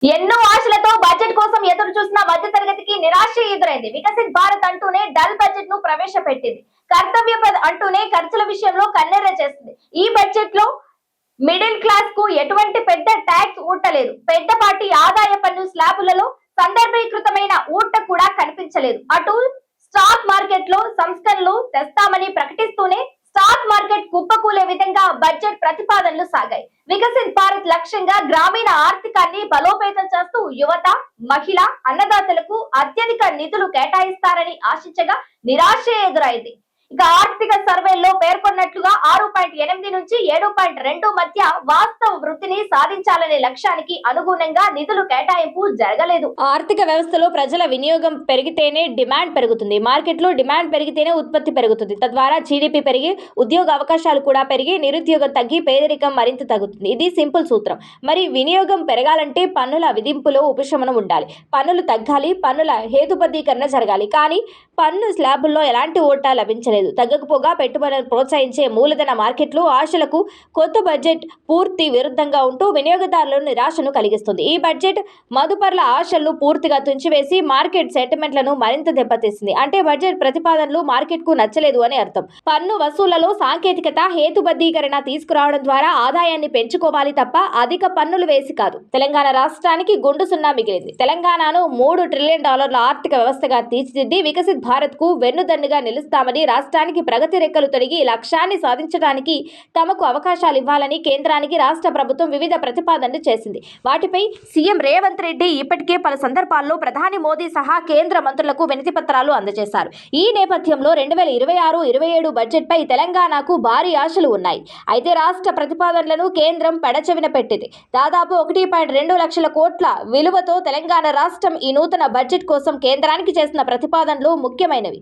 ఎన్నో ఆశలతో బడ్జెట్ కోసం ఎదురు చూసిన మధ్యతరగతికి నిరాశ ఎదురైంది. వికసిత్ భారత్ అంటూనే డల్ బడ్జెట్ ను ప్రవేశపెట్టింది. కర్తవ్య పథ్ అంటూనే ఖర్చుల విషయంలో కన్నెర్ర చేస్తుంది. ఈ బడ్జెట్ లో మిడిల్ క్లాస్ కు ఎటువంటి పెద్ద ట్యాక్స్ ఊటలేదు. పెద్దపాటి ఆదాయ పన్ను స్లాబులలో సందర్భీకృతమైన ఊట కూడా కనిపించలేదు. అటు స్టాక్ మార్కెట్ లో సంస్కరణలు తెస్తామని ప్రకటిస్తూనే స్టాక్ మార్కెట్ కుప్పకూలే విధంగా బడ్జెట్ ప్రతిపాదనలు సాగాయి. వికసిత్ భారత్ లక్ష్యంగా గ్రామీణ ఆర్థికాన్ని బలోపేతం చేస్తూ యువత, మహిళ, అన్నదాతలకు అత్యధిక నిధులు కేటాయిస్తారని ఆశించగా నిరాశ ఎదురైంది. ఇక ఆర్థిక సర్వేల్లో పేర్కొన్నట్లుగా 6.8 నుంచి 7.2 మధ్య వాస్తవ వృద్ధిని సాధించాలనే లక్ష్యానికి అనుగుణంగా నిధులు కేటాయింపు జరగలేదు. ఆర్థిక వ్యవస్థలో ప్రజల వినియోగం పెరిగితేనే డిమాండ్ పెరుగుతుంది. మార్కెట్లో డిమాండ్ పెరిగితేనే ఉత్పత్తి పెరుగుతుంది. తద్వారా జీడీపీ పెరిగి ఉద్యోగ అవకాశాలు కూడా పెరిగి నిరుద్యోగం తగ్గి పేదరికం మరింత తగ్గుతుంది. ఇది సింపుల్ సూత్రం. మరి వినియోగం పెరగాలంటే పన్నుల విధింపులో ఉపశమనం ఉండాలి. పన్నులు తగ్గాలి. పన్నుల హేతుబద్ధీకరణ జరగాలి. కానీ పన్ను స్లాబుల్లో ఎలాంటి ఓటా లభించలేదు. తగ్గకపోగా పెట్టుబడులను ప్రోత్సహించే మూలధన మార్కెట్లు ఆశలకు కొత్త బడ్జెట్ పూర్తి విరుద్ధంగా ఉంటూ వినియోగదారులను నిరాశను కలిగిస్తుంది. ఈ బడ్జెట్ మదుపర్ల ఆశలను పూర్తిగా తుంచివేసి మార్కెట్ సెంటిమెంట్లను మరింత దెబ్బతీసింది. అంటే బడ్జెట్ ప్రతిపాదనలు మార్కెట్ కు నచ్చలేదు అని అర్థం. పన్ను వసూళ్లలో సాంకేతికత, హేతుబద్ధీకరణ తీసుకురావడం ద్వారా ఆదాయాన్ని పెంచుకోవాలి తప్ప అధిక పన్నులు వేసి కాదు. తెలంగాణ రాష్ట్రానికి గుండు సున్నా మిగిలింది. తెలంగాణను $3 ట్రిలియన్ ఆర్థిక వ్యవస్థగా తీర్చిదిద్ది వికసిత్ భారత్ కు వెన్నుదన్నుగా నిలుస్తామని, రాష్ట్రానికి ప్రగతి రెక్కలు తొడిగి లక్ష్యాన్ని సాధించడానికి తమకు అవకాశాలు ఇవ్వాలని కేంద్రానికి రాష్ట్ర ప్రభుత్వం వివిధ ప్రతిపాదనలు చేసింది. వాటిపై సీఎం రేవంత్ రెడ్డి ఇప్పటికే పలు సందర్భాల్లో ప్రధాని మోదీ సహా కేంద్ర మంత్రులకు వినతి పత్రాలు అందజేశారు. ఈ నేపథ్యంలో 2026-27 బడ్జెట్ పై తెలంగాణకు భారీ ఆశలు ఉన్నాయి. అయితే రాష్ట్ర ప్రతిపాదనలను కేంద్రం పెడచెవిన పెట్టింది. దాదాపు 1.2 లక్షల కోట్ల విలువతో తెలంగాణ రాష్ట్రం ఈ నూతన బడ్జెట్ కోసం కేంద్రానికి చేసిన ప్రతిపాదనలు ముఖ్యమైనవి.